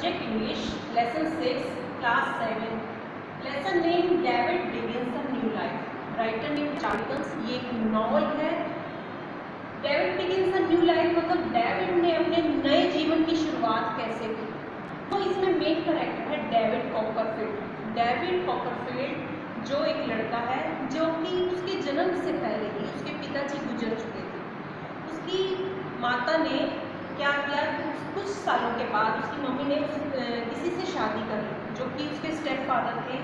Subject English, Lesson 6, Class 7. Lesson name David Begins a New Life. Writer name Charles Dickens. ये एक novel है. David begins a new life मतलब David ने अपने नए जीवन की शुरुआत कैसे की. तो इसमें मेन कैरेक्टर है डेविड कॉपरफील्ड. डेविड कॉपरफील्ड जो एक लड़का है जो कि उसके जन्म से पहले ही उसके पिताजी गुजर चुके थे. उसकी माता ने क्या किया, कुछ सालों के बाद उसकी मम्मी ने किसी से शादी कर ली जो कि उसके स्टेप फादर थे.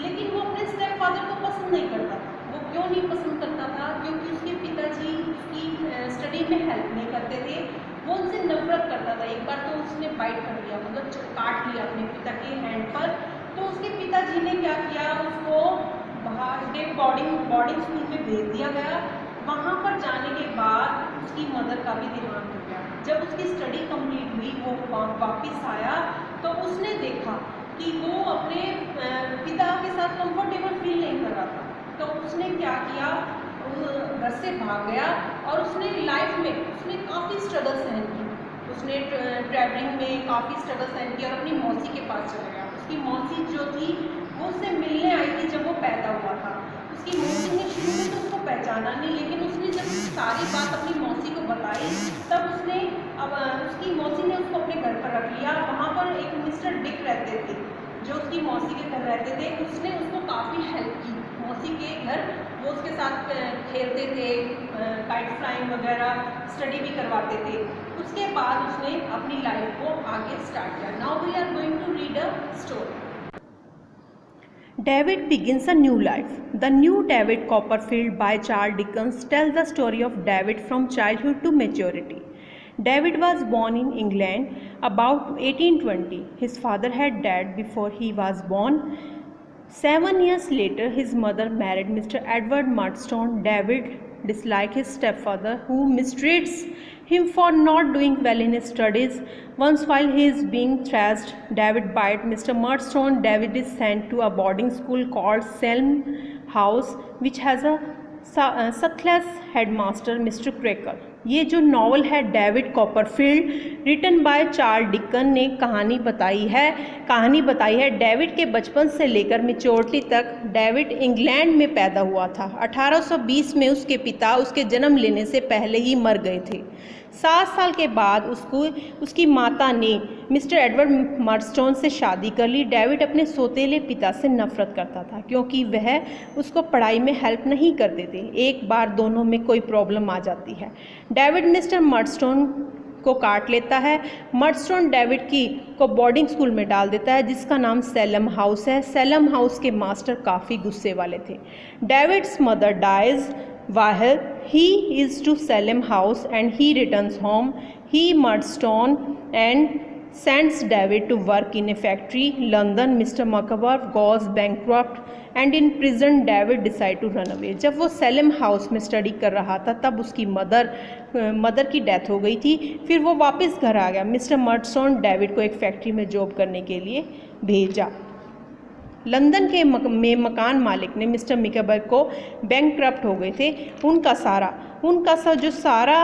लेकिन वो अपने स्टेप फादर को पसंद नहीं करता था. वो क्यों नहीं पसंद करता था? क्योंकि उसके पिताजी उसकी स्टडी में हेल्प नहीं करते थे. वो उनसे नफरत करता था. एक बार तो उसने बाइट कर दिया, मतलब काट लिया अपने पिता के हैंड पर. तो उसके पिताजी ने क्या किया, उसको बाहर बोर्डिंग स्कूल में भेज दिया गया. वहाँ पर जाने के बाद उसकी मदर का भी देहांत हो गया. जब उसकी स्टडी कंप्लीट हुई, वो वापस आया तो उसने देखा कि वो अपने पिता के साथ कंफर्टेबल फील नहीं कर रहा था. तो उसने क्या किया, घर से भाग गया और उसने लाइफ में उसने काफ़ी स्ट्रगल सहन की. उसने ट्रैवलिंग में काफ़ी स्ट्रगल सहन की और अपनी मौसी के पास चला गया. उसकी मौसी जो थी वो उससे मिलने आई थी जब वो पैदा हुआ था. उसकी मौसी ने शुरू में तो उसको पहचाना नहीं, लेकिन उसने जब सारी बात अपनी मौसी को बताई तब उसने उसकी मौसी ने उसको अपने घर पर रख लिया. वहाँ पर एक मिस्टर डिक रहते थे जो उसकी मौसी के घर रहते थे. उसने उसको काफ़ी हेल्प की मौसी के घर. वो उसके साथ खेलते थे, काइट फ्लाइंग वगैरह स्टडी भी करवाते थे. उसके बाद उसने अपनी लाइफ को आगे स्टार्ट किया. Now we are going to read a story. David begins a new life. The New David Copperfield by Charles Dickens tells the story of David from childhood to maturity. David was born in England about 1820. His father had died before he was born. 7 years later, his mother married Mr. Edward Murdstone. David disliked his stepfather, who mistreats him for not doing well in his studies. Once while he is being thrashed, David bites Mr. Murdstone. David is sent to a boarding school called Salem House, which has a Suthless headmaster, Mr. Creakle. ये जो novel है David Copperfield written by Charles Dickens ने कहानी बताई है David के बचपन से लेकर मैच्योरिटी तक. डेविड इंग्लैंड में पैदा हुआ था. 1820 में उसके पिता उसके जन्म लेने से पहले ही मर गए थे. 7 साल के बाद उसकी माता ने मिस्टर एडवर्ड मर्डस्टोन से शादी कर ली. डेविड अपने सौतेले पिता से नफरत करता था क्योंकि वह उसको पढ़ाई में हेल्प नहीं करते थे. एक बार दोनों में कोई प्रॉब्लम आ जाती है. डेविड मिस्टर मर्डस्टोन को काट लेता है. मर्डस्टोन डेविड को बोर्डिंग स्कूल में डाल देता है जिसका नाम सैलम हाउस है. सैलम हाउस के मास्टर काफ़ी गुस्से वाले थे. David's mother dies while he is to Salem house and he returns home. Murdstone and sends David to work in a factory. London. Mr. Macabre goes bankrupt and in prison David decide to run away. जब वो slam house में study कर रहा था तब उसकी mother की death हो गई थी. फिर वो वापस घर आ गया. मिस्टर मर्डस्टोन डेविड को एक फैक्ट्री में जॉब करने के लिए भेजा. लंदन के मकान मालिक ने मिस्टर मिकेबर को बैंकक्रप्ट हो गए थे. उनका जो सारा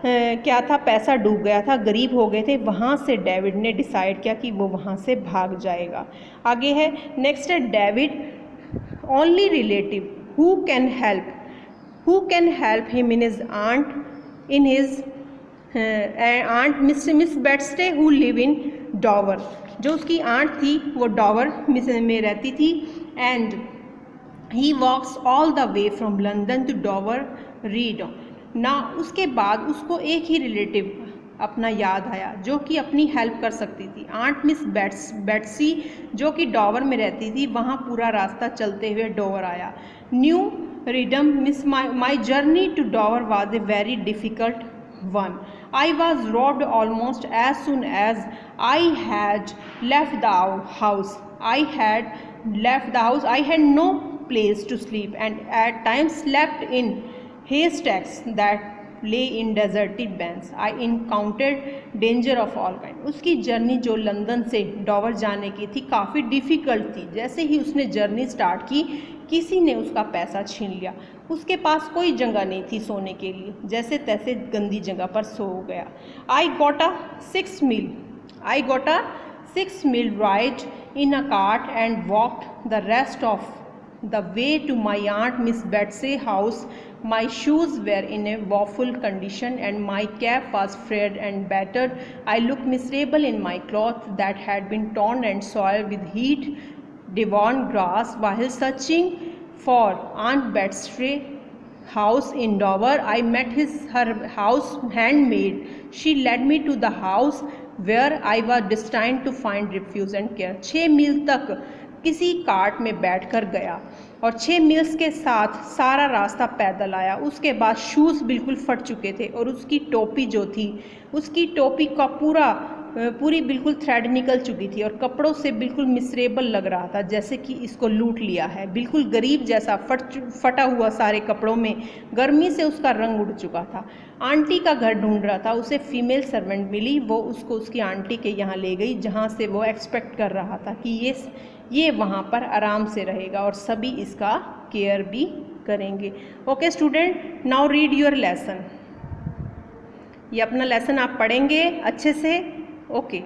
क्या था, पैसा डूब गया था, गरीब हो गए थे. वहाँ से डेविड ने डिसाइड किया कि वो वहाँ से भाग जाएगा. आगे है नेक्स्ट है David only relative who can help him in his aunt Miss Betsey who live in Dover. जो उसकी आंट थी वो डॉवर में रहती थी. And he walks all the way from London to Dover read ना. उसके बाद उसको एक ही रिलेटिव अपना याद आया जो कि अपनी हेल्प कर सकती थी. आंट मिस बेट्सी जो कि डॉवर में रहती थी. वहाँ पूरा रास्ता चलते हुए डॉवर आया. न्यू रीडम miss my journey to Dover was a very difficult one. I was robbed almost as soon as I had left the house. I had no place to sleep and at times slept in haystacks that lay in deserted banks. I encountered danger of all kind. उसकी journey जो London से डॉवर जाने की थी काफ़ी difficult थी. जैसे ही उसने जर्नी स्टार्ट की किसी ने उसका पैसा छीन लिया. उसके पास कोई जगह नहीं थी सोने के लिए. जैसे तैसे गंदी जगह पर सो गया. I got a 6 6 mile ride in a cart and walked the rest of the way to my aunt Miss Betsy's house. My shoes were in a woeful condition and my cap was frayed and battered. I looked miserable in my clothes that had been torn and soiled with heat, devoured grass. While searching for Aunt Betsy's house in Dover, I met her house handmaid. She led me to the house where I was destined to find refuge and care. 6 मील तक किसी cart में बैठकर गया और 6 meals के साथ सारा रास्ता पैदल आया। उसके बाद शूज़ बिल्कुल फट चुके थे और उसकी टोपी जो थी, उसकी टोपी का पूरी बिल्कुल थ्रेड निकल चुकी थी और कपड़ों से बिल्कुल मिसरेबल लग रहा था, जैसे कि इसको लूट लिया है। बिल्कुल गरीब जैसा फटा हुआ सारे कपड़ों में, गर्मी से उसका रंग उड़ चुका था। आंटी का घर ढूंढ रहा था। उसे फीमेल सर्वेंट मिली। वो उसको उसकी आंटी के यहाँ ले गई, जहाँ से वो एक्सपेक्ट कर रहा था कि ये वहाँ पर आराम से रहेगा और सभी इसका केयर भी करेंगे। Okay student, now read your lesson. ये अपना लेसन आप पढ़ेंगे अच्छे से। ओके।